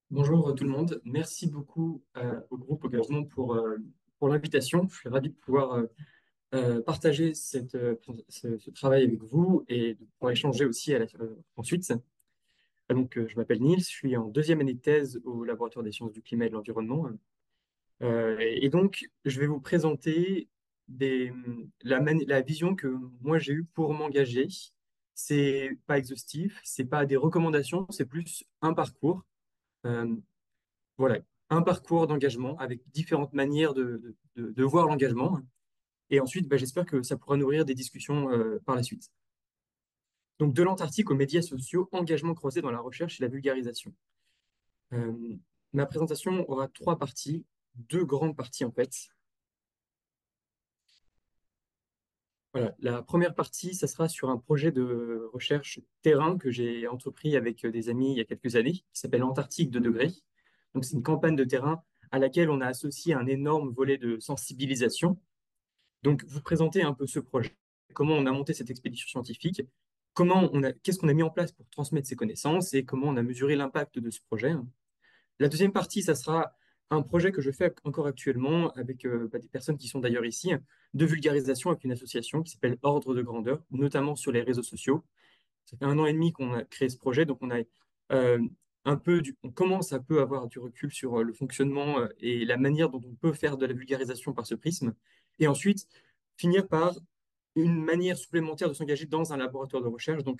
Bonjour tout le monde, merci beaucoup au groupe Engagement pour l'invitation. Je suis ravi de pouvoir partager ce travail avec vous et de pouvoir échanger aussi ensuite. Je m'appelle Niels, je suis en deuxième année de thèse au laboratoire des sciences du climat et de l'environnement. Et donc, je vais vous présenter la vision que moi j'ai eue pour m'engager. C'est pas exhaustif, c'est pas des recommandations, c'est plus un parcours. Euh, voilà, un parcours d'engagement avec différentes manières de voir l'engagement. Et ensuite, j'espère que ça pourra nourrir des discussions par la suite. Donc, de l'Antarctique aux médias sociaux, engagement croisé dans la recherche et la vulgarisation. Euh, Ma présentation aura trois parties, deux grandes parties en fait. Voilà, la première partie, ça sera sur un projet de recherche terrain que j'ai entrepris avec des amis il y a quelques années, qui s'appelle Antarctique 2 degrés. Donc, c'est une campagne de terrain à laquelle on a associé un énorme volet de sensibilisation. Donc, vous présentez un peu ce projet, comment on a monté cette expédition scientifique, qu'est-ce qu'on a mis en place pour transmettre ces connaissances et comment on a mesuré l'impact de ce projet. La deuxième partie, ça sera un projet que je fais encore actuellement avec des personnes qui sont d'ailleurs ici, de vulgarisation avec une association qui s'appelle Ordre de Grandeur, notamment sur les réseaux sociaux. Ça fait un an et demi qu'on a créé ce projet, donc euh, on commence à peu avoir du recul sur le fonctionnement et la manière dont on peut faire de la vulgarisation par ce prisme. Et ensuite, finir par une manière supplémentaire de s'engager dans un laboratoire de recherche. Donc,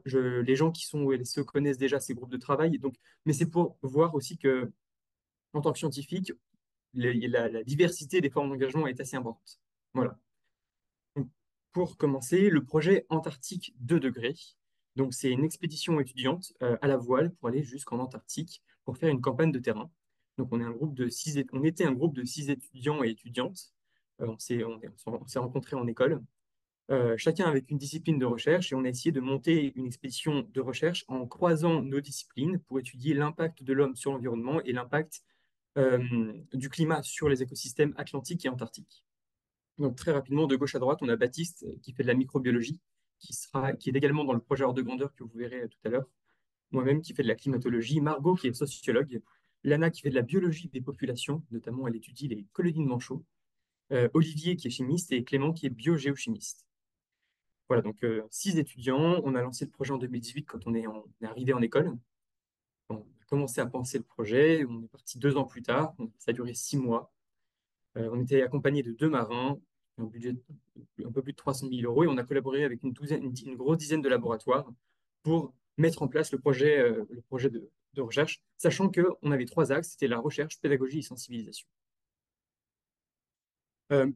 les gens qui sont LSE connaissent déjà ces groupes de travail. Donc, mais c'est pour voir aussi que, en tant que scientifique, la diversité des formes d'engagement est assez importante. Voilà. Donc, pour commencer, le projet Antarctique 2 degrés. Donc, c'est une expédition étudiante à la voile pour aller jusqu'en Antarctique pour faire une campagne de terrain. Donc, on était un groupe de six étudiants et étudiantes. On s'est rencontrés en école, chacun avec une discipline de recherche, et on a essayé de monter une expédition de recherche en croisant nos disciplines pour étudier l'impact de l'homme sur l'environnement et l'impact du climat sur les écosystèmes atlantiques et antarctiques. Donc très rapidement, de gauche à droite, on a Baptiste qui fait de la microbiologie, qui est également dans le projet hors de grandeur que vous verrez tout à l'heure. Moi-même qui fais de la climatologie, Margot qui est sociologue, Lana qui fait de la biologie des populations, notamment elle étudie les colonies de manchots, Olivier qui est chimiste et Clément qui est biogéochimiste. Voilà, donc six étudiants. On a lancé le projet en 2018 quand on est arrivé en école. On a commencé à penser le projet. On est parti 2 ans plus tard. Ça a duré 6 mois. On était accompagné de deux marins, un budget un peu plus de 300 000 euros, et on a collaboré avec une grosse dizaine de laboratoires pour mettre en place le projet de recherche, sachant qu'on avait trois axes, c'était la recherche, pédagogie et sensibilisation.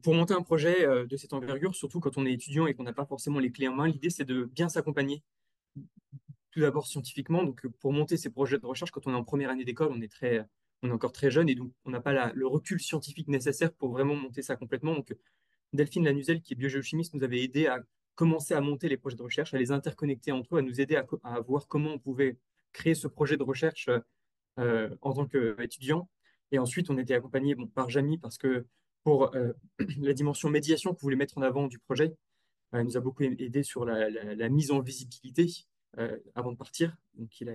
Pour monter un projet de cette envergure, surtout quand on est étudiant et qu'on n'a pas forcément les clés en main, l'idée c'est de bien s'accompagner. Tout d'abord scientifiquement, donc pour monter ces projets de recherche, quand on est en première année d'école, on est encore très jeune et donc on n'a pas le recul scientifique nécessaire pour vraiment monter ça complètement. Donc Delphine Lanuzel, qui est biogéochimiste, nous avait aidé à commencer à monter les projets de recherche, à les interconnecter entre eux, à nous aider à voir comment on pouvait créer ce projet de recherche en tant qu'étudiant. Et ensuite, on était accompagné par Jamy parce que pour la dimension médiation que vous voulez mettre en avant du projet, il nous a beaucoup aidé sur la mise en visibilité avant de partir. Donc, il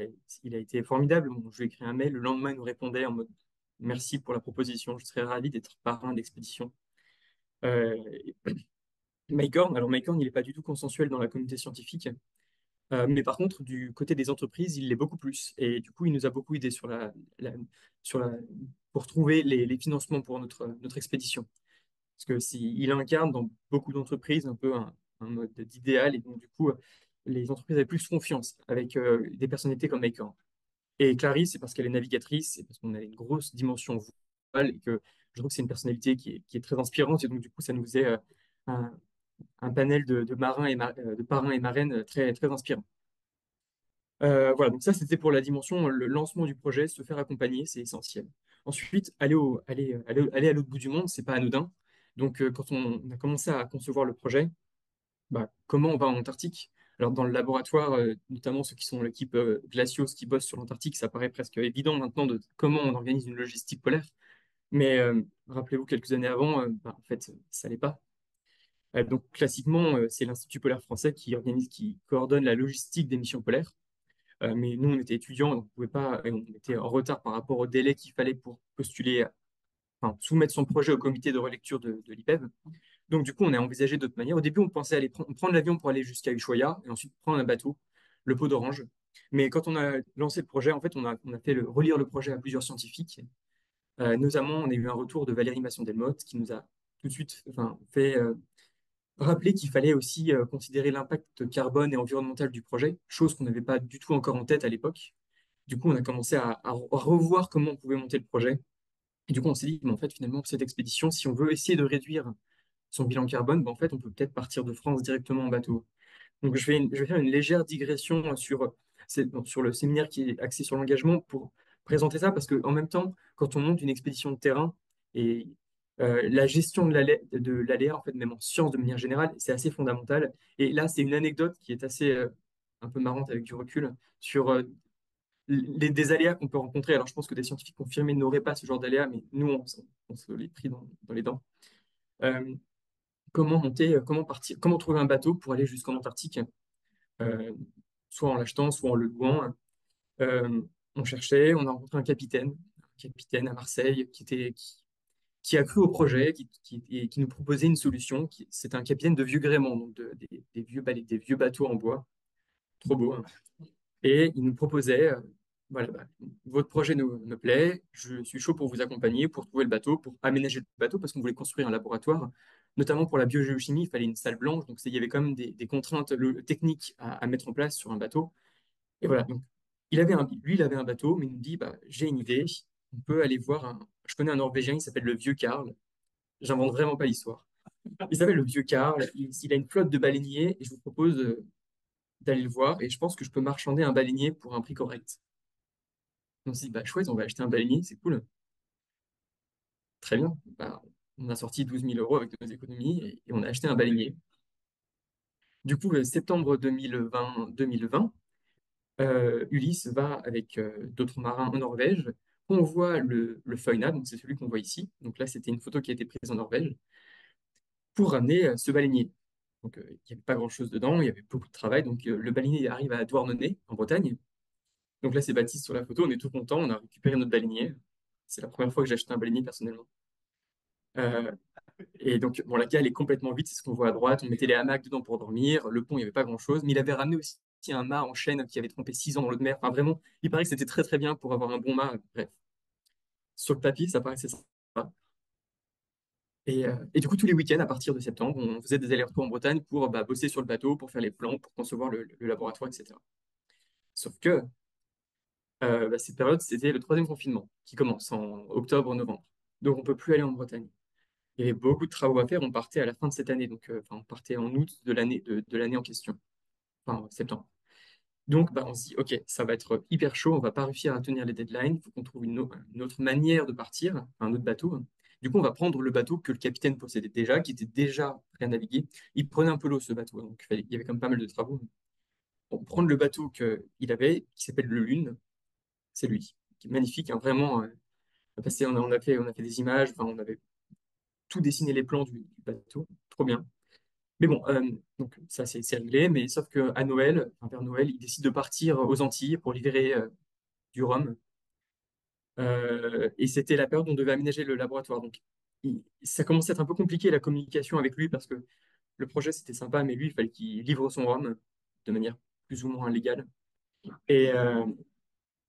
a été formidable. Bon, je lui ai écrit un mail. Le lendemain, il nous répondait en mode merci pour la proposition. Je serais ravi d'être parrain d'expédition. Euh, alors Mycorn, il n'est pas du tout consensuel dans la communauté scientifique. Mais par contre, du côté des entreprises, il l'est beaucoup plus. Et du coup, il nous a beaucoup aidé sur la, pour trouver les financements pour notre expédition. Parce que il incarne dans beaucoup d'entreprises un peu un mode d'idéal, et donc du coup, les entreprises avaient plus confiance avec des personnalités comme Maker. Et Clarisse, c'est parce qu'elle est navigatrice, c'est parce qu'on a une grosse dimension voile, et que je trouve que c'est une personnalité qui est très inspirante, et donc du coup, ça nous faisait un, un panel de marins de parrains et marraines très, très inspirant. Voilà, donc ça c'était pour la dimension, le lancement du projet, se faire accompagner, c'est essentiel. Ensuite, aller à l'autre bout du monde, c'est pas anodin. Donc quand on a commencé à concevoir le projet, comment on va en Antarctique? Alors dans le laboratoire, notamment ceux qui sont l'équipe Glacios qui bosse sur l'Antarctique, ça paraît presque évident maintenant de comment on organise une logistique polaire. Mais rappelez-vous, quelques années avant, en fait, ça l'est pas. Donc classiquement, c'est l'Institut polaire français qui coordonne la logistique des missions polaires. Mais nous, on était étudiants, donc on pouvait pas, et on était en retard par rapport au délai qu'il fallait pour postuler, enfin, soumettre son projet au comité de relecture de l'IPEV. Donc, du coup, on a envisagé d'autres manières. Au début, on pensait aller prendre l'avion pour aller jusqu'à Ushuaia et ensuite prendre un bateau, le Pot d'Orange. Mais quand on a lancé le projet, en fait, on a fait relire le projet à plusieurs scientifiques. Notamment, on a eu un retour de Valérie Masson-Delmotte qui nous a tout de suite enfin, fait rappeler qu'il fallait aussi considérer l'impact carbone et environnemental du projet, chose qu'on n'avait pas du tout encore en tête à l'époque. Du coup, on a commencé à revoir comment on pouvait monter le projet. Et du coup, on s'est dit, mais en fait, finalement, pour cette expédition, si on veut essayer de réduire son bilan carbone, ben, en fait, on peut peut-être partir de France directement en bateau. Donc, je vais faire une légère digression sur le séminaire qui est axé sur l'engagement pour présenter ça, parce qu'en même temps, quand on monte une expédition de terrain et la gestion de l'aléa, en fait, même en sciences de manière générale, c'est assez fondamental. Et là, c'est une anecdote qui est assez un peu marrante avec du recul sur des aléas qu'on peut rencontrer. Alors, je pense que des scientifiques confirmés n'auraient pas ce genre d'aléas, mais nous, on se les pris dans les dents. Euh, comment monter, comment partir, comment trouver un bateau pour aller jusqu'en Antarctique, euh, soit en l'achetant, soit en le louant. Euh, on cherchait, on a rencontré un capitaine à Marseille qui a cru au projet, et qui nous proposait une solution. C'est un capitaine de vieux gréement, donc des vieux bateaux en bois, trop beau, hein. Et il nous proposait, voilà, bah, votre projet me plaît, je suis chaud pour vous accompagner, pour trouver le bateau, pour aménager le bateau, parce qu'on voulait construire un laboratoire, notamment pour la biogéochimie, il fallait une salle blanche, donc il y avait quand même des contraintes techniques à mettre en place sur un bateau. Et voilà, donc lui, il avait un bateau, mais il nous dit, bah, j'ai une idée, on peut aller voir je connais un Norvégien, il s'appelle le Vieux Karl, j'invente vraiment pas l'histoire. Il s'appelle le Vieux Karl, il a une flotte de baleiniers, et je vous propose d'aller le voir, et je pense que je peux marchander un baleinier pour un prix correct. On s'est dit, bah chouette, on va acheter un baleinier, c'est cool. Très bien. Bah, on a sorti 12 000 € avec nos économies et on a acheté un baleinier. Du coup, septembre 2020, Ulysse va avec d'autres marins en Norvège. On voit le Foina, donc c'est celui qu'on voit ici. Donc là, c'était une photo qui a été prise en Norvège pour ramener ce baleinier. Donc, il n'y avait pas grand-chose dedans, il y avait beaucoup de travail. Donc, le baleinier arrive à Douarnenez, en Bretagne. Donc là, c'est Baptiste sur la photo. On est tout content, on a récupéré notre baleinier. C'est la première fois que j'ai acheté un baleinier personnellement. Euh, Et donc, bon, la cale est complètement vide, c'est ce qu'on voit à droite. On mettait les hamacs dedans pour dormir. Le pont, il n'y avait pas grand-chose. Mais il avait ramené aussi un mât en chêne qui avait trempé 6 ans dans l'eau de mer. Enfin, vraiment, il paraît que c'était très, très bien pour avoir un bon mât. Bref, sur le papier, ça paraissait sympa. Et du coup, tous les week-ends, à partir de septembre, on faisait des allers-retours en Bretagne pour bah, bosser sur le bateau, pour faire les plans, pour concevoir le laboratoire, etc. Sauf que bah, cette période, c'était le troisième confinement qui commence en octobre-novembre. Donc, on ne peut plus aller en Bretagne. Il y avait beaucoup de travaux à faire. On partait à la fin de cette année, donc enfin, on partait en août de l'année en question, enfin en septembre. Donc, bah, on se dit, OK, ça va être hyper chaud, on va pas réussir à tenir les deadlines, il faut qu'on trouve une autre manière de partir, un autre bateau. Du coup, on va prendre le bateau que le capitaine possédait déjà, qui était déjà prêt à naviguer. Il prenait un peu l'eau, ce bateau, donc il y avait quand même pas mal de travaux. On prend le bateau qu'il avait, qui s'appelle le Lune, c'est lui, qui est magnifique, hein, vraiment. On a fait des images, enfin, on avait tout dessiné les plans du bateau, trop bien. Mais bon, donc ça c'est réglé, mais sauf qu'à Noël, enfin, vers Noël, il décide de partir aux Antilles pour libérer du rhum. Et c'était la période où on devait aménager le laboratoire. Donc ça commençait à être un peu compliqué la communication avec lui parce que le projet c'était sympa, mais lui il fallait qu'il livre son rhum de manière plus ou moins légale. Et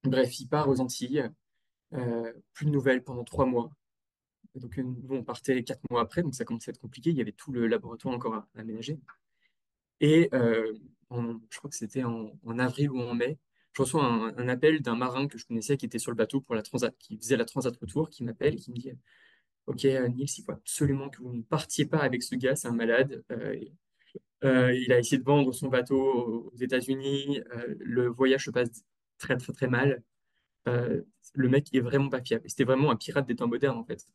bref, il part aux Antilles, plus de nouvelles pendant 3 mois. Et donc nous on partait 4 mois après, donc ça commençait à être compliqué. Il y avait tout le laboratoire encore à aménager. Et je crois que c'était en avril ou en mai, je reçois un appel d'un marin que je connaissais qui était sur le bateau pour la transat, qui faisait la transat retour, qui m'appelle et qui me dit, OK, Nils, il faut absolument que vous ne partiez pas avec ce gars, c'est un malade. Il a essayé de vendre son bateau aux États-Unis. Le voyage se passe très, très, très mal. Euh, le mec, il est vraiment pas fiable. C'était vraiment un pirate des temps modernes, en fait.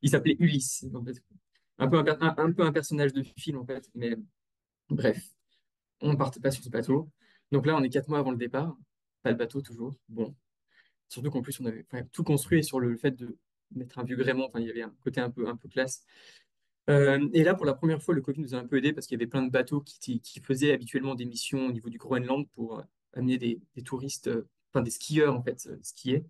Il s'appelait Ulysse, en fait. Un peu un personnage de film, en fait. Mais bref. On ne partait pas sur ce bateau. Donc là, on est 4 mois avant le départ. Pas de bateau toujours. Bon. Surtout qu'en plus, on avait enfin, tout construit sur le fait de mettre un vieux gréement. Enfin, il y avait un côté un peu classe. Et là, pour la première fois, le Covid nous a un peu aidé parce qu'il y avait plein de bateaux qui faisaient habituellement des missions au niveau du Groenland pour amener des touristes, enfin des skieurs en fait, skier,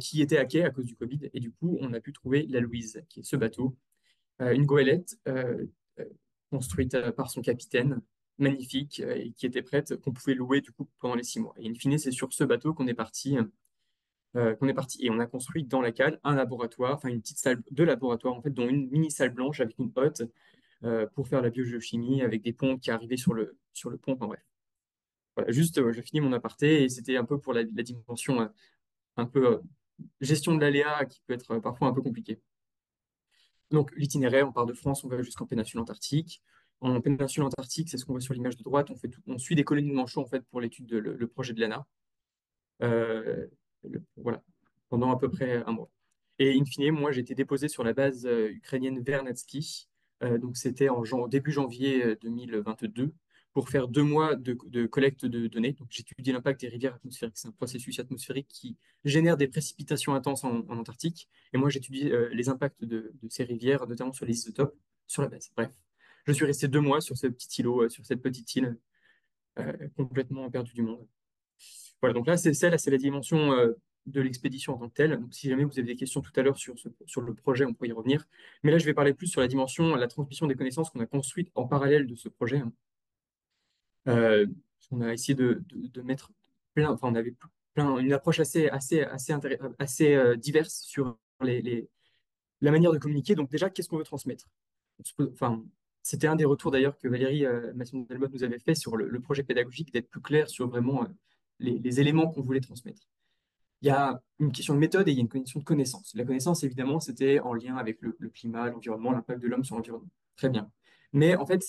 qui étaient à quai à cause du Covid. Et du coup, on a pu trouver la Louise, qui est ce bateau, une goélette euh, construite par son capitaine, magnifique, et qui était prête, qu'on pouvait louer du coup pendant les 6 mois. Et in fine, c'est sur ce bateau qu'on est parti. Et on a construit dans la cale un laboratoire, enfin une petite salle de laboratoire en fait, dont une mini salle blanche avec une hotte pour faire la biogéochimie, avec des pompes qui arrivaient sur le pont. Enfin bref. Voilà, juste, je finis mon aparté et c'était un peu pour la dimension un peu gestion de l'aléa qui peut être parfois un peu compliquée. Donc l'itinéraire, on part de France, on va jusqu'en péninsule antarctique. En péninsule antarctique, c'est ce qu'on voit sur l'image de droite, on suit des colonies de manchots en fait pour l'étude le projet de l'ANA. Euh, voilà, pendant à peu près un mois. Et in fine, moi, j'ai été déposé sur la base ukrainienne Vernadsky. Donc, c'était début janvier 2022 pour faire 2 mois de collecte de données. Donc, j'étudie l'impact des rivières atmosphériques. C'est un processus atmosphérique qui génère des précipitations intenses en Antarctique. Et moi, j'étudie les impacts de ces rivières, notamment sur les isotopes, sur la base. Bref, je suis resté 2 mois sur ce petit îlot, sur cette petite île, complètement perdue du monde. Voilà, donc là, c'est la dimension de l'expédition en tant que telle. Donc, si jamais vous avez des questions tout à l'heure sur le projet, on pourrait y revenir. Mais là, je vais parler plus sur la dimension, la transmission des connaissances qu'on a construites en parallèle de ce projet, hein. Euh, on a essayé de mettre plein, enfin, on avait une approche assez diverse sur la manière de communiquer. Donc, déjà, qu'est-ce qu'on veut transmettre? Enfin, c'était un des retours d'ailleurs que Valérie Masson-Delmotte nous avait fait sur le projet pédagogique, d'être plus clair sur vraiment les éléments qu'on voulait transmettre. Il y a une question de méthode et il y a une question de connaissance. La connaissance, évidemment, c'était en lien avec le climat, l'environnement, l'impact de l'homme sur l'environnement. Très bien. Mais en fait,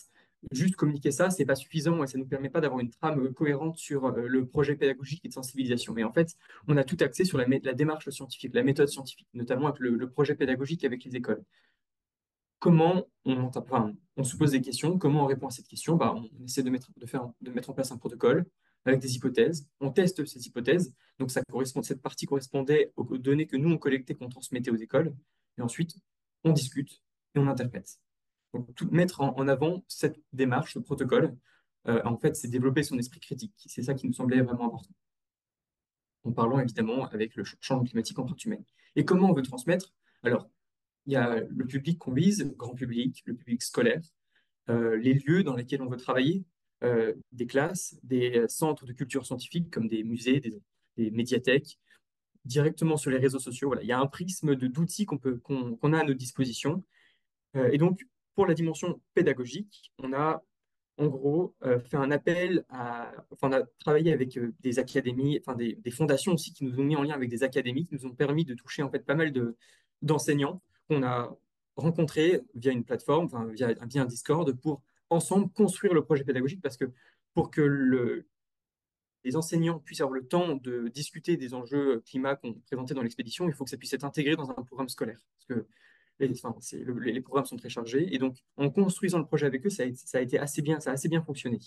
juste communiquer ça, c'est pas suffisant et ça ne nous permet pas d'avoir une trame cohérente sur le projet pédagogique et de sensibilisation. Mais en fait, on a tout axé sur la démarche scientifique, la méthode scientifique, notamment avec le projet pédagogique avec les écoles. Comment on se pose des questions, comment on répond à cette question? Bah, on essaie de mettre en place un protocole avec des hypothèses. On teste ces hypothèses. Donc, cette partie correspondait aux données que nous, on collectait, qu'on transmettait aux écoles. Et ensuite, on discute et on interprète. Donc, mettre en avant cette démarche, ce protocole, en fait, c'est développer son esprit critique. C'est ça qui nous semblait vraiment important. En parlant évidemment avec le changement climatique en partie humaine. Et comment on veut transmettre? Alors, il y a le public qu'on vise, le grand public, le public scolaire, les lieux dans lesquels on veut travailler, des classes, des centres de culture scientifique comme des musées, des médiathèques, directement sur les réseaux sociaux. Voilà, il y a un prisme d'outils qu'on a à notre disposition. Et donc, pour la dimension pédagogique, on a en gros fait un appel enfin, on a travaillé avec des académies, enfin des fondations aussi qui nous ont mis en lien avec des académies, qui nous ont permis de toucher en fait pas mal d'enseignants qu'on a rencontrés via une plateforme, enfin, via un Discord, pour ensemble construire le projet pédagogique, parce que pour que les enseignants puissent avoir le temps de discuter des enjeux climat qu'on présentait dans l'expédition, il faut que ça puisse être intégré dans un programme scolaire. Parce que enfin, les programmes sont très chargés. Et donc, en construisant le projet avec eux, ça a été assez bien, ça a assez bien fonctionné.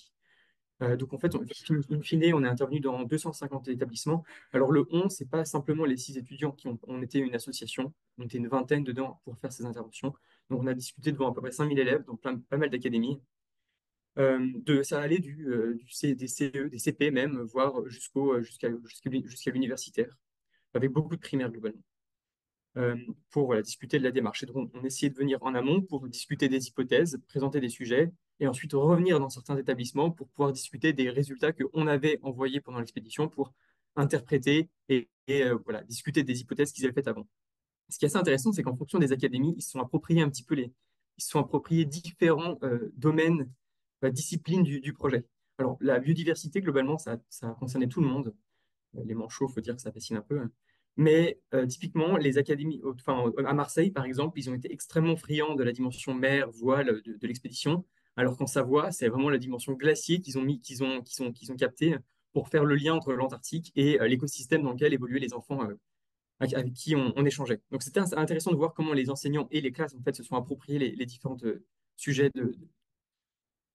Donc, en fait, in fine, on est intervenu dans 250 établissements. Alors, le 11, c'est pas simplement les 6 étudiants on était une association. On était une vingtaine dedans pour faire ces interventions. Donc, on a discuté devant à peu près 5000 élèves, donc pas mal d'académies. Ça allait des CE, des CP même, voire jusqu'à l'universitaire, avec beaucoup de primaires globalement, pour voilà, discuter de la démarche. Et donc, on essayait de venir en amont pour discuter des hypothèses, présenter des sujets, et ensuite revenir dans certains établissements pour pouvoir discuter des résultats qu'on avait envoyés pendant l'expédition pour interpréter et voilà, discuter des hypothèses qu'ils avaient faites avant. Ce qui est assez intéressant, c'est qu'en fonction des académies, ils se sont appropriés un petit peu ils se sont appropriés différents domaines, disciplines du projet. Alors, la biodiversité, globalement, ça a concerné tout le monde. Les manchots, il faut dire que ça fascine un peu, hein. Mais typiquement, les académies, enfin, à Marseille, par exemple, ils ont été extrêmement friands de la dimension mer, voile de l'expédition, alors qu'en Savoie, c'est vraiment la dimension glacier qu'ils ont capté pour faire le lien entre l'Antarctique et l'écosystème dans lequel évoluaient les enfants avec qui on échangeait. Donc c'était intéressant de voir comment les enseignants et les classes en fait se sont appropriés les différents sujets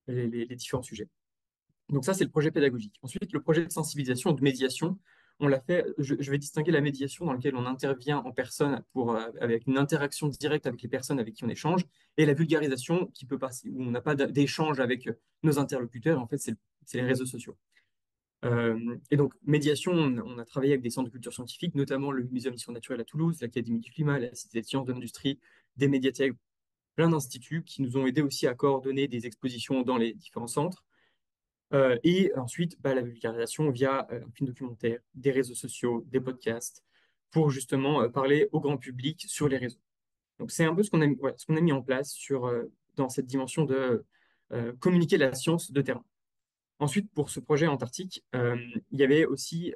les différents sujets. Donc ça, c'est le projet pédagogique. Ensuite, le projet de sensibilisation, de médiation, on l'a fait, je vais distinguer la médiation dans laquelle on intervient en personne avec une interaction directe avec les personnes avec qui on échange, et la vulgarisation qui peut passer, où on n'a pas d'échange avec nos interlocuteurs, en fait, c'est les réseaux sociaux. Et donc, médiation, on a travaillé avec des centres de culture scientifique, notamment le Muséum d'histoire naturelle à Toulouse, l'Académie du climat, la Cité des sciences de l'industrie, des médiathèques, plein d'instituts qui nous ont aidés aussi à coordonner des expositions dans les différents centres. Et ensuite, bah, la vulgarisation via un film documentaire, des réseaux sociaux, des podcasts, pour justement parler au grand public sur les réseaux. Donc, c'est un peu ce qu'on a mis en place dans cette dimension de communiquer la science de terrain. Ensuite, pour ce projet antarctique, il y avait aussi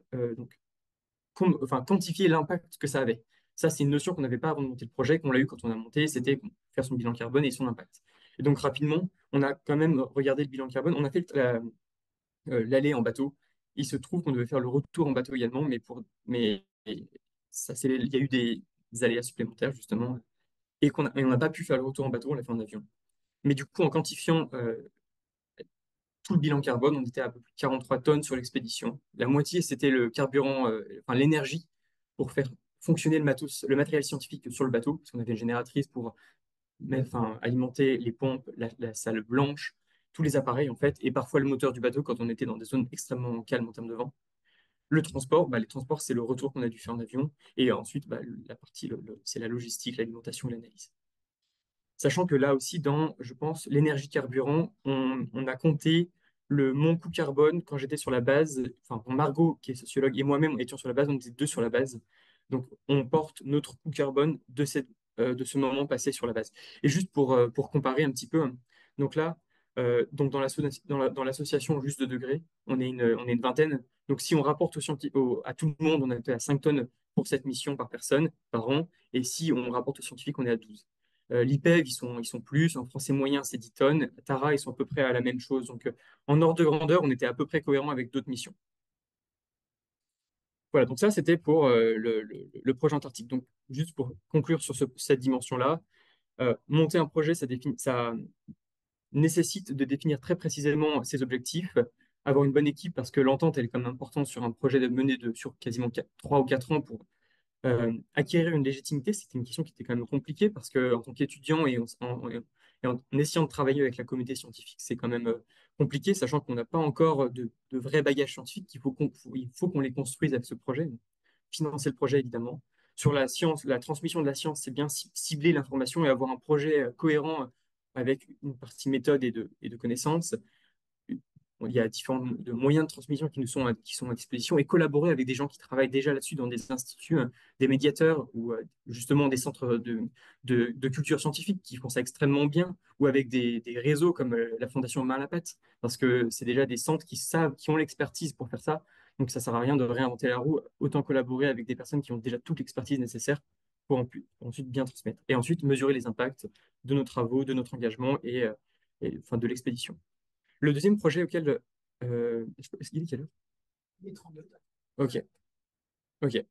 enfin, quantifier l'impact que ça avait. Ça, c'est une notion qu'on n'avait pas avant de monter le projet, qu'on l'a eu quand on a monté, c'était faire son bilan carbone et son impact. Et donc, rapidement, on a quand même regardé le bilan carbone. On a fait l'aller en bateau. Il se trouve qu'on devait faire le retour en bateau également, mais il y a eu des aléas supplémentaires, justement, et on n'a pas pu faire le retour en bateau, on l'a fait en avion. Mais du coup, en quantifiant tout le bilan carbone, on était à peu près 43 tonnes sur l'expédition. La moitié, c'était le carburant, enfin l'énergie pour faire fonctionner le matos, le matériel scientifique sur le bateau, parce qu'on avait une génératrice pour enfin, alimenter les pompes, la salle blanche, tous les appareils en fait, et parfois le moteur du bateau quand on était dans des zones extrêmement calmes en termes de vent. Le transport, bah, les transports, c'est le retour qu'on a dû faire en avion, et ensuite, bah, la partie, c'est la logistique, l'alimentation, l'analyse. Sachant que là aussi, je pense, l'énergie carburant, on a compté mon coût carbone quand j'étais sur la base, enfin, Margot, qui est sociologue, et moi-même étions sur la base, on était deux sur la base. Donc, on porte notre coût carbone de ce moment passé sur la base. Et juste pour comparer un petit peu, hein, donc là, donc dans l'association Juste de degrés, on est une vingtaine. Donc, si on rapporte à tout le monde, on est à 5 tonnes pour cette mission par personne, par an. Et si on rapporte aux scientifiques, on est à 12. L'IPEV, ils sont plus. En français moyen, c'est 10 tonnes. Tara, ils sont à peu près à la même chose. Donc, en ordre de grandeur, on était à peu près cohérent avec d'autres missions. Voilà, donc ça, c'était pour le projet Antarctique. Donc, juste pour conclure sur cette dimension-là, monter un projet, ça nécessite de définir très précisément ses objectifs, avoir une bonne équipe, parce que l'entente, elle est quand même importante sur un projet de mener sur quasiment 3 ou 4 ans pour acquérir une légitimité. C'était une question qui était quand même compliquée parce qu'en tant qu'étudiant et en essayant de travailler avec la communauté scientifique, c'est quand même compliqué, sachant qu'on n'a pas encore de vrais bagages scientifiques. Il faut qu'on les construise avec ce projet. Donc, financer le projet, évidemment. Sur la science, la transmission de la science, c'est bien cibler l'information et avoir un projet cohérent avec une partie méthode et de connaissances. Il y a différents moyens de transmission qui sont à disposition et collaborer avec des gens qui travaillent déjà là-dessus dans des instituts, hein, des médiateurs ou justement des centres de culture scientifique qui font ça extrêmement bien ou avec des réseaux comme la Fondation Malapat parce que c'est déjà des centres qui savent, qui ont l'expertise pour faire ça. Donc ça sert à rien de réinventer la roue, autant collaborer avec des personnes qui ont déjà toute l'expertise nécessaire pour ensuite bien transmettre. Et ensuite mesurer les impacts de nos travaux, de notre engagement enfin, de l'expédition. Le deuxième projet auquel. Est-ce qu'il est quelle heure? Il est 32. Ok, ok.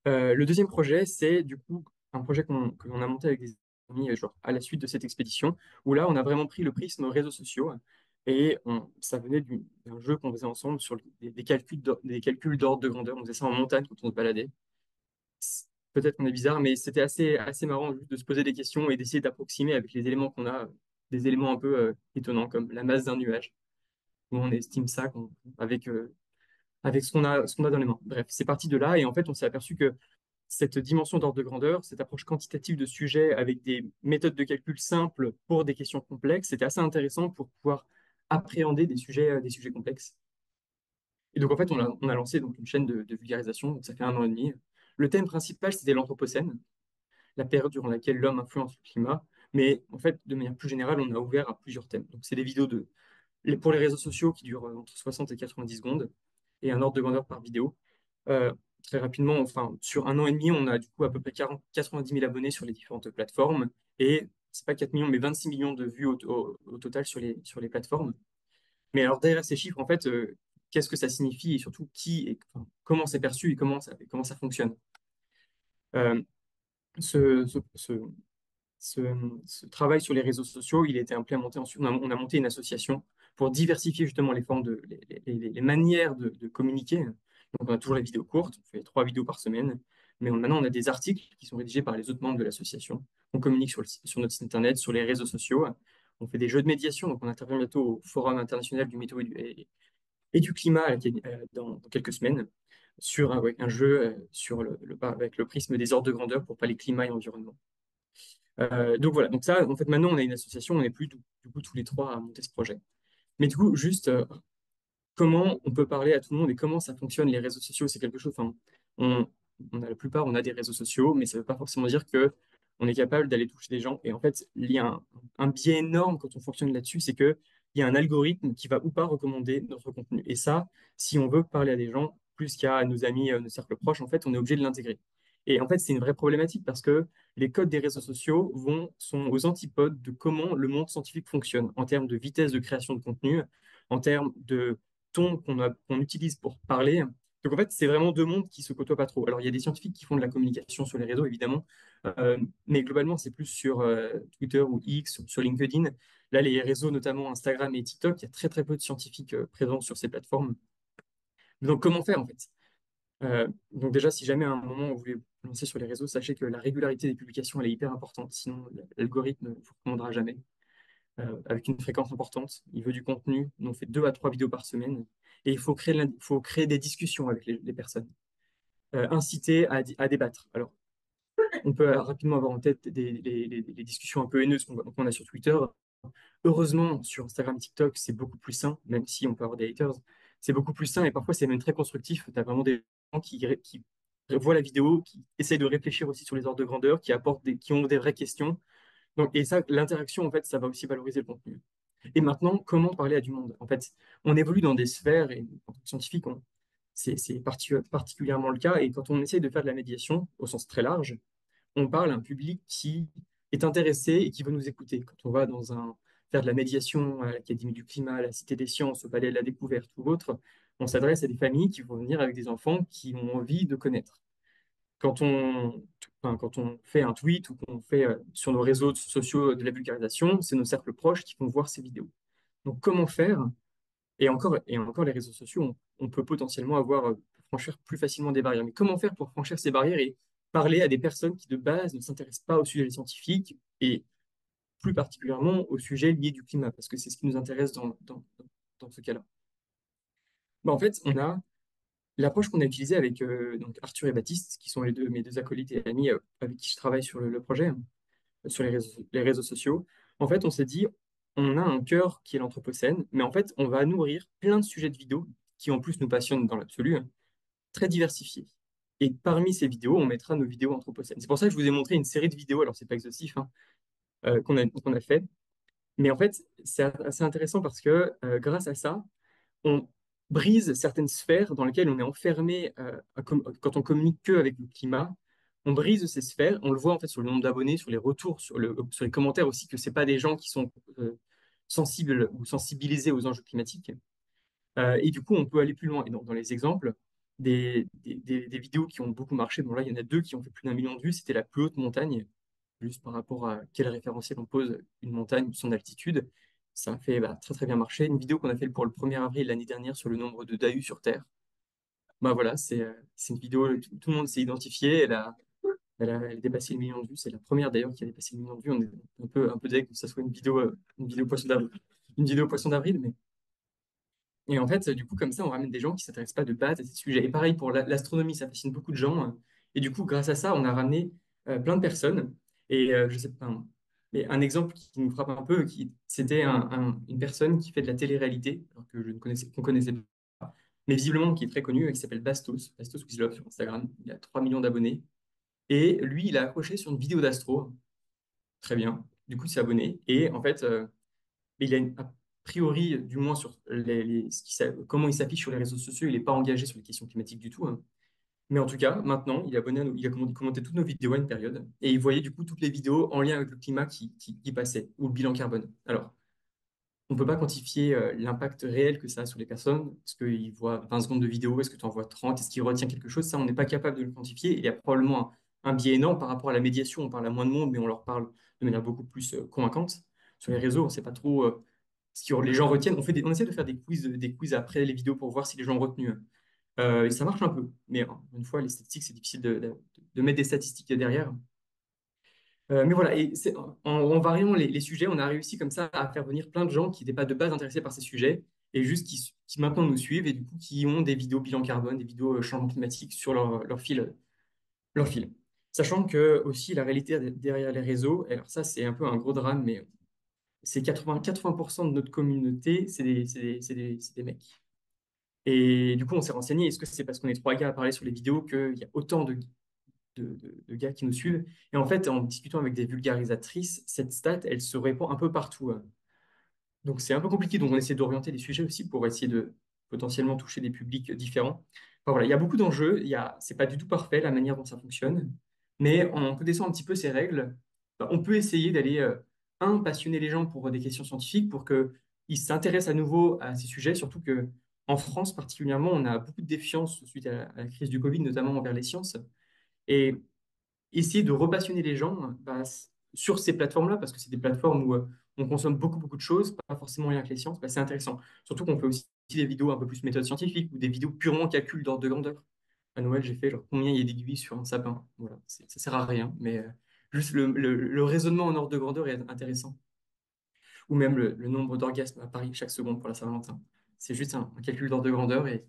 Le deuxième projet, c'est du coup un projet que l'on a monté avec des amis genre, à la suite de cette expédition, où là, on a vraiment pris le prisme réseaux sociaux et ça venait d'un jeu qu'on faisait ensemble sur des calculs d'ordre de grandeur. On faisait ça en montagne quand on se baladait. Peut-être qu'on est bizarre, mais c'était assez marrant juste de se poser des questions et d'essayer d'approximer avec les éléments qu'on a, des éléments un peu étonnants comme la masse d'un nuage où on estime ça avec ce qu'on a dans les mains. Bref, c'est parti de là et en fait, on s'est aperçu que cette dimension d'ordre de grandeur, cette approche quantitative de sujet avec des méthodes de calcul simples pour des questions complexes, c'était assez intéressant pour pouvoir appréhender des sujets complexes. Et donc, en fait, on a lancé donc, une chaîne de vulgarisation, donc ça fait 1 an et demi. Le thème principal, c'était l'Anthropocène, la période durant laquelle l'homme influence le climat. Mais en fait, de manière plus générale, on a ouvert à plusieurs thèmes. Donc, c'est des vidéos pour les réseaux sociaux qui durent entre 60 et 90 secondes et un ordre de grandeur par vidéo. Très rapidement, enfin, sur 1 an et demi, on a du coup à peu près 90 000 abonnés sur les différentes plateformes et c'est pas 4 millions, mais 26 millions de vues au total sur les plateformes. Mais alors, derrière ces chiffres, en fait, qu'est-ce que ça signifie et surtout enfin, comment c'est perçu et comment ça fonctionne? Euh, ce, ce, ce, ce, ce travail sur les réseaux sociaux, il a été implémenté ensuite. On a monté une association pour diversifier justement les formes les manières de communiquer. Donc, on a toujours les vidéos courtes, on fait 3 vidéos par semaine, mais maintenant, on a des articles qui sont rédigés par les autres membres de l'association. On communique sur notre site internet, sur les réseaux sociaux. On fait des jeux de médiation, donc on intervient bientôt au Forum international du métaux et du climat dans quelques semaines sur ouais, un jeu avec le prisme des ordres de grandeur pour parler climat et environnement. Donc voilà, donc ça, en fait, maintenant, on a une association, on n'est plus du coup tous les trois à monter ce projet. Mais du coup, juste comment on peut parler à tout le monde et comment ça fonctionne les réseaux sociaux, c'est quelque chose, enfin, on, on a la plupart, on a des réseaux sociaux, mais ça ne veut pas forcément dire que on est capable d'aller toucher des gens. Et en fait, il y a un biais énorme quand on fonctionne là-dessus, c'est que il y a un algorithme qui va ou pas recommander notre contenu. Et ça, si on veut parler à des gens plus qu'à nos amis, nos cercles proches, en fait, on est obligé de l'intégrer. Et en fait, c'est une vraie problématique parce que les codes des réseaux sociaux sont aux antipodes de comment le monde scientifique fonctionne en termes de vitesse de création de contenu, en termes de ton qu'on utilise pour parler. Donc en fait, c'est vraiment deux mondes qui se côtoient pas trop. Alors il y a des scientifiques qui font de la communication sur les réseaux, évidemment, mais globalement, c'est plus sur Twitter ou X, sur LinkedIn. Là, les réseaux, notamment Instagram et TikTok, il y a très très peu de scientifiques présents sur ces plateformes. Donc comment faire en fait? Donc déjà, si jamais à un moment vous voulez vous lancer sur les réseaux, sachez que la régularité des publications, elle est hyper importante, sinon l'algorithme ne vous recommandera jamais avec une fréquence importante. Il veut du contenu. Donc, on fait 2 à 3 vidéos par semaine. Et faut créer des discussions avec les personnes. Inciter à débattre. Alors, on peut rapidement avoir en tête les discussions un peu haineuses qu'on a sur Twitter. Heureusement, sur Instagram, TikTok, c'est beaucoup plus sain, même si on peut avoir des haters. C'est beaucoup plus sain et parfois c'est même très constructif. Tu as vraiment des gens qui voient la vidéo, qui essayent de réfléchir aussi sur les ordres de grandeur, qui ont des vraies questions. Donc, et ça, l'interaction, en fait, ça va aussi valoriser le contenu. Et maintenant, comment parler à du monde? En fait, on évolue dans des sphères, et en tant que scientifique, particulièrement le cas. Et quand on essaye de faire de la médiation, au sens très large, on parle à un public qui est intéressé et qui veut nous écouter. Quand on va faire de la médiation à l'Académie du climat, à la Cité des sciences, au Palais de la Découverte ou autre, on s'adresse à des familles qui vont venir avec des enfants qui ont envie de connaître. Quand on fait un tweet ou qu'on fait sur nos réseaux sociaux de la vulgarisation, c'est nos cercles proches qui vont voir ces vidéos. Donc, comment faire? Et encore, les réseaux sociaux, on peut potentiellement franchir plus facilement des barrières. Mais comment faire pour franchir ces barrières et parler à des personnes qui, de base, ne s'intéressent pas au sujet scientifique et plus particulièrement au sujet lié du climat, parce que c'est ce qui nous intéresse dans ce cas-là. En fait, on a l'approche qu'on a utilisée avec donc Arthur et Baptiste, qui sont mes deux acolytes et amis avec qui je travaille sur le projet, sur les réseaux sociaux. En fait, on s'est dit, on a un cœur qui est l'Anthropocène, mais en fait, on va nourrir plein de sujets de vidéos qui en plus nous passionnent dans l'absolu, hein, très diversifiés. Et parmi ces vidéos, on mettra nos vidéos Anthropocènes. C'est pour ça que je vous ai montré une série de vidéos, alors c'est pas exhaustif, hein, qu'on a fait. Mais en fait, c'est assez intéressant parce que grâce à ça, on brise certaines sphères dans lesquelles on est enfermé quand on communique que avec le climat. On brise ces sphères, on le voit en fait sur le nombre d'abonnés, sur les retours, sur les commentaires aussi, que c'est pas des gens qui sont sensibles ou sensibilisés aux enjeux climatiques. Et du coup, on peut aller plus loin. Et dans les exemples, des vidéos qui ont beaucoup marché, bon là, il y en a deux qui ont fait plus d'1 million de vues, c'était la plus haute montagne, juste par rapport à quel référentiel on pose une montagne, son altitude. Ça a fait très très bien marcher. Une vidéo qu'on a fait pour le 1er avril l'année dernière sur le nombre de Dahus sur Terre. Voilà, c'est une vidéo, tout le monde s'est identifié. Elle a dépassé le million de vues. C'est la première d'ailleurs qui a dépassé le million de vues. On est un peu deg que ça soit une vidéo poisson d'avril. Une vidéo poisson d'avril, mais. Et en fait, du coup, comme ça, on ramène des gens qui ne s'intéressent pas de base à ces sujets. Et pareil pour l'astronomie, ça fascine beaucoup de gens, hein. Et du coup, grâce à ça, on a ramené plein de personnes. Et je sais pas, mais un exemple qui nous frappe un peu, c'était une personne qui fait de la télé-réalité, alors que qu'on connaissait pas, mais visiblement qui est très connu, qui s'appelle Bastos, Bastos Wizlove sur Instagram. Il a 3 millions d'abonnés. Et lui, il a accroché sur une vidéo d'astro. Très bien. Du coup, il s'est abonné. Et en fait, mais a priori, du moins sur comment il s'affiche sur les réseaux sociaux, il n'est pas engagé sur les questions climatiques du tout, hein. Mais en tout cas, maintenant, il est abonné il a commenté toutes nos vidéos à une période et il voyait du coup toutes les vidéos en lien avec le climat qui passaient ou le bilan carbone. Alors, on ne peut pas quantifier l'impact réel que ça a sur les personnes. Est-ce qu'il voit 20 secondes de vidéo? Est-ce que tu en vois 30? Est-ce qu'il retient quelque chose? Ça, on n'est pas capable de le quantifier. Il y a probablement un biais énorme par rapport à la médiation. On parle à moins de monde, mais on leur parle de manière beaucoup plus convaincante. Sur les réseaux, on ne sait pas trop ce que les gens retiennent. On essaie de faire des quiz après les vidéos pour voir si les gens ont retenu. Et ça marche un peu. Mais une fois, les statistiques, c'est difficile de mettre des statistiques derrière. Mais voilà, en variant les sujets, on a réussi comme ça à faire venir plein de gens qui n'étaient pas de base intéressés par ces sujets et juste qui maintenant nous suivent et du coup qui ont des vidéos bilan carbone, des vidéos changement climatique sur leur fil. Sachant que aussi la réalité derrière les réseaux, alors ça c'est un peu un gros drame, mais c'est 80% de notre communauté, c'est des mecs. Et du coup, on s'est renseigné, est-ce que c'est parce qu'on est trois gars à parler sur les vidéos qu'il y a autant de gars qui nous suivent? Et en fait, en discutant avec des vulgarisatrices, cette stat, elle se répand un peu partout, hein. Donc c'est un peu compliqué, donc on essaie d'orienter les sujets aussi pour essayer de potentiellement toucher des publics différents. Enfin, voilà, il y a beaucoup d'enjeux, c'est pas du tout parfait la manière dont ça fonctionne, mais en connaissant un petit peu ces règles, bah, on peut essayer d'aller, passionner les gens pour des questions scientifiques, pour qu'ils s'intéressent à nouveau à ces sujets, surtout que en France particulièrement, on a beaucoup de défiance suite à la crise du Covid, notamment envers les sciences. Et essayer de repassionner les gens bah, sur ces plateformes-là, parce que c'est des plateformes où on consomme beaucoup, beaucoup de choses, pas forcément rien que les sciences, bah, c'est intéressant. Surtout qu'on fait aussi des vidéos un peu plus méthode scientifique ou des vidéos purement calcul d'ordre de grandeur. À Noël, j'ai fait genre combien il y a d'aiguilles sur un sapin. Voilà, ça sert à rien, mais juste le raisonnement en ordre de grandeur est intéressant. Ou même le nombre d'orgasmes à Paris chaque seconde pour la Saint-Valentin. C'est juste un calcul d'ordre de grandeur et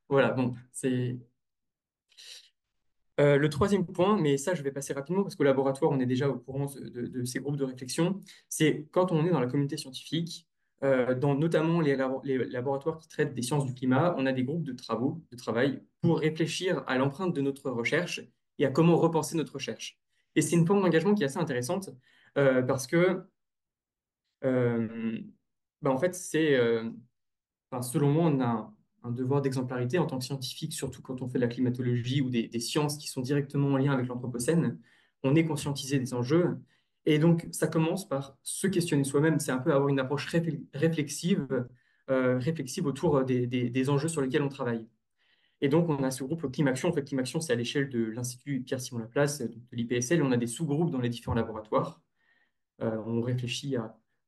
voilà, bon, c'est le troisième point, mais ça je vais passer rapidement parce qu'au laboratoire on est déjà au courant de ces groupes de réflexion, c'est quand on est dans la communauté scientifique, dans notamment les laboratoires qui traitent des sciences du climat, on a des groupes de travaux, de travail pour réfléchir à l'empreinte de notre recherche et à comment repenser notre recherche. Et c'est une forme d'engagement qui est assez intéressante parce que euh, bah, en fait enfin, selon moi, on a un devoir d'exemplarité en tant que scientifique, surtout quand on fait de la climatologie ou des sciences qui sont directement en lien avec l'Anthropocène. On est conscientisé des enjeux. Et donc, ça commence par se questionner soi-même. C'est un peu avoir une approche réflexive autour des enjeux sur lesquels on travaille. Et donc, on a ce groupe Climaction. En fait, Climaction, c'est à l'échelle de l'Institut Pierre-Simon Laplace, de l'IPSL. On a des sous-groupes dans les différents laboratoires. On réfléchit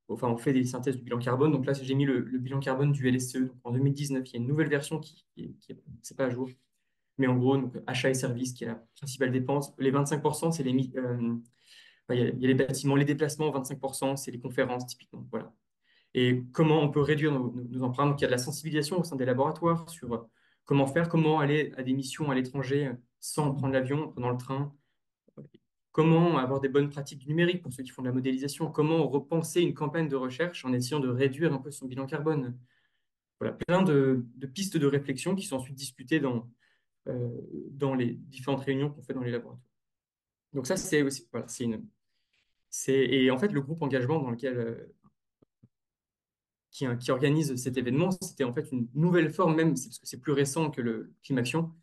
enfin, on fait des synthèses du bilan carbone. Donc là, j'ai mis le bilan carbone du LSCE. Donc en 2019, il y a une nouvelle version c'est pas à jour. Mais en gros, donc, achat et services, qui est la principale dépense. Les 25%, c'est enfin, il y a les bâtiments, les déplacements, 25%, c'est les conférences, typiquement. Voilà. Et comment on peut réduire nos empreintes. Donc il y a de la sensibilisation au sein des laboratoires sur comment faire, comment aller à des missions à l'étranger sans prendre l'avion, en prenant le train, comment avoir des bonnes pratiques du numérique pour ceux qui font de la modélisation, comment repenser une campagne de recherche en essayant de réduire un peu son bilan carbone. Voilà, plein de pistes de réflexion qui sont ensuite discutées euh, dans les différentes réunions qu'on fait dans les laboratoires. Donc ça, c'est aussi, voilà, et en fait, le groupe engagement dans lequel, qui organise cet événement, c'était en fait une nouvelle forme, même c'est parce que c'est plus récent que le Climaction,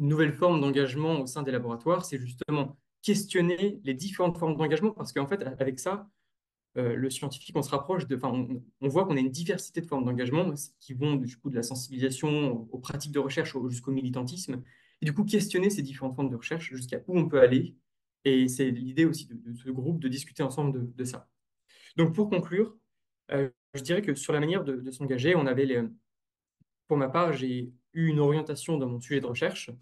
une nouvelle forme d'engagement au sein des laboratoires, c'est justement questionner les différentes formes d'engagement, parce qu'en fait, avec ça, le scientifique, on se rapproche enfin, on voit qu'on a une diversité de formes d'engagement qui vont du coup de la sensibilisation aux pratiques de recherche jusqu'au militantisme, et du coup questionner ces différentes formes de recherche jusqu'à où on peut aller. Et c'est l'idée aussi de ce groupe de discuter ensemble de ça. Donc pour conclure, je dirais que sur la manière de s'engager, pour ma part, j'ai eu une orientation dans mon sujet de recherche.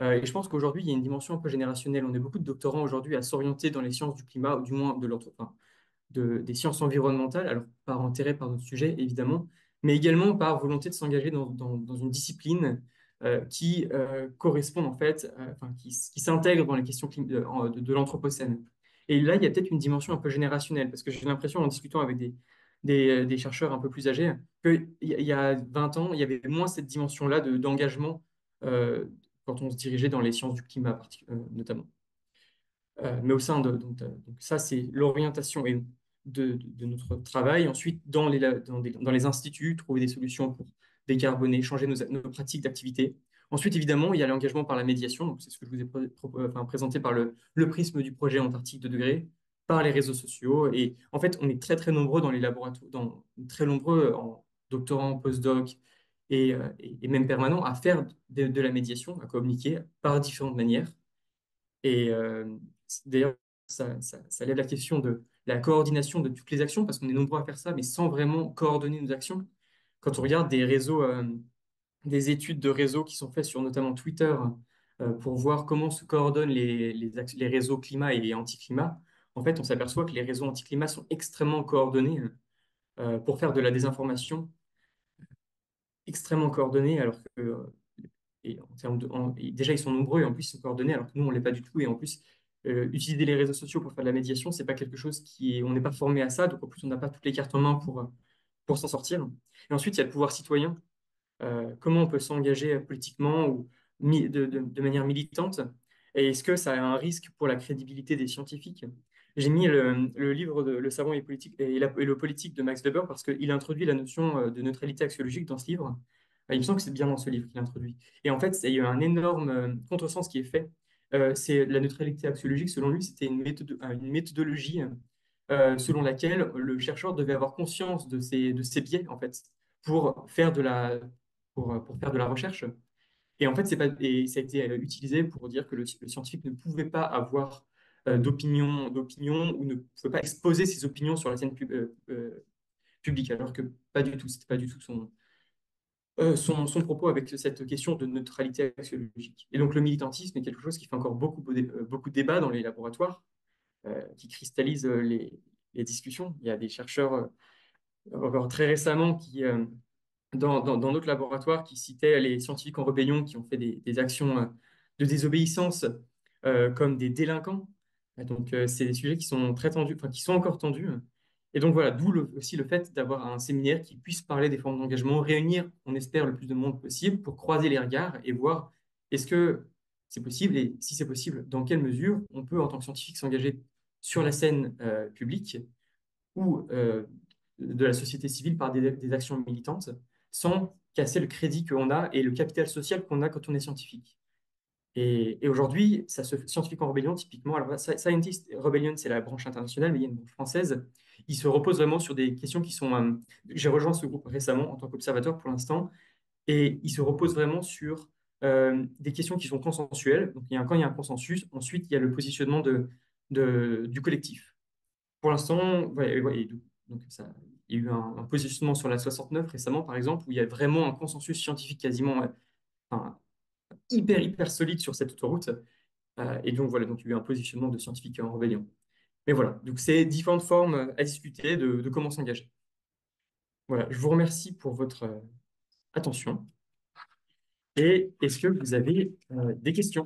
Et je pense qu'aujourd'hui, il y a une dimension un peu générationnelle. On est beaucoup de doctorants aujourd'hui à s'orienter dans les sciences du climat, ou du moins des sciences environnementales, alors par intérêt par notre sujet, évidemment, mais également par volonté de s'engager dans une discipline qui correspond en fait, enfin, qui s'intègre dans les questions de l'Anthropocène. Et là, il y a peut-être une dimension un peu générationnelle, parce que j'ai l'impression, en discutant avec des chercheurs un peu plus âgés, qu'il y a 20 ans, il y avait moins cette dimension-là d'engagement quand on se dirigeait dans les sciences du climat, notamment. Mais au sein donc ça, c'est l'orientation de notre travail. Ensuite, dans les instituts, trouver des solutions pour décarboner, changer nos pratiques d'activité. Ensuite, évidemment, il y a l'engagement par la médiation. Donc, c'est ce que je vous ai enfin, présenté par le prisme du projet Antarctique de degrés, par les réseaux sociaux. Et en fait, on est très, très nombreux dans les laboratoires, très nombreux en doctorants, postdoc et même permanents à faire de la médiation, à communiquer par différentes manières. Et d'ailleurs, ça lève la question de la coordination de toutes les actions, parce qu'on est nombreux à faire ça, mais sans vraiment coordonner nos actions. Quand on regarde des réseaux, des études de réseaux qui sont faites sur notamment Twitter, pour voir comment se coordonnent les réseaux climat et anti-climat, en fait, on s'aperçoit que les réseaux anti-climat sont extrêmement coordonnés pour faire de la désinformation. extrêmement coordonnés, alors que et en termes et déjà ils sont nombreux et en plus ils sont coordonnés, alors que nous on l'est pas du tout. Et en plus, utiliser les réseaux sociaux pour faire de la médiation, c'est pas quelque chose on n'est pas formé à ça, donc en plus on n'a pas toutes les cartes en main pour s'en sortir. Et ensuite, il y a le pouvoir citoyen. Comment on peut s'engager politiquement ou de manière militante? Et est-ce que ça a un risque pour la crédibilité des scientifiques? J'ai mis le livre Le savant et, politique, et le politique de Max Weber parce qu'il introduit la notion de neutralité axiologique dans ce livre. Il me semble que c'est bien dans ce livre qu'il introduit. Et en fait, il y a eu un énorme contresens qui est fait. C'est la neutralité axiologique, selon lui, c'était une méthodologie selon laquelle le chercheur devait avoir conscience de ses biais, en fait, pour faire de pour faire de la recherche. Et en fait, c'est pas, et ça a été utilisé pour dire que le scientifique ne pouvait pas avoir d'opinion ou ne pouvait pas exposer ses opinions sur la scène publique, alors que pas du tout. C'était pas du tout son propos avec cette question de neutralité axiologique. Et donc, le militantisme est quelque chose qui fait encore beaucoup de débats dans les laboratoires, qui cristallise les discussions. Il y a des chercheurs, encore très récemment, dans notre laboratoire qui citait les scientifiques en rébellion qui ont fait des actions de désobéissance comme des délinquants. Donc, c'est des sujets qui sont très tendus, enfin, qui sont encore tendus. Et donc, voilà, d'où aussi le fait d'avoir un séminaire qui puisse parler des formes d'engagement, réunir, on espère, le plus de monde possible pour croiser les regards et voir est-ce que c'est possible et si c'est possible, dans quelle mesure on peut, en tant que scientifique, s'engager sur la scène publique ou de la société civile par des actions militantes sans casser le crédit qu'on a et le capital social qu'on a quand on est scientifique. Et aujourd'hui, scientifique en rébellion, typiquement, alors Scientist Rebellion, c'est la branche internationale, mais il y a une branche française. Il se repose vraiment sur des questions qui sont. J'ai rejoint ce groupe récemment en tant qu'observateur pour l'instant, et il se repose vraiment sur des questions qui sont consensuelles. Donc, quand il y a un consensus, ensuite, il y a le positionnement du collectif. Pour l'instant, ouais, et donc il y a eu un positionnement sur la 69 récemment, par exemple, où il y a vraiment un consensus scientifique quasiment enfin, hyper solide sur cette autoroute. Et donc voilà, donc il y a eu un positionnement de scientifiques en rébellion. Mais voilà, donc c'est différentes formes à discuter de comment s'engager. Voilà, je vous remercie pour votre attention. Et est-ce que vous avez des questions?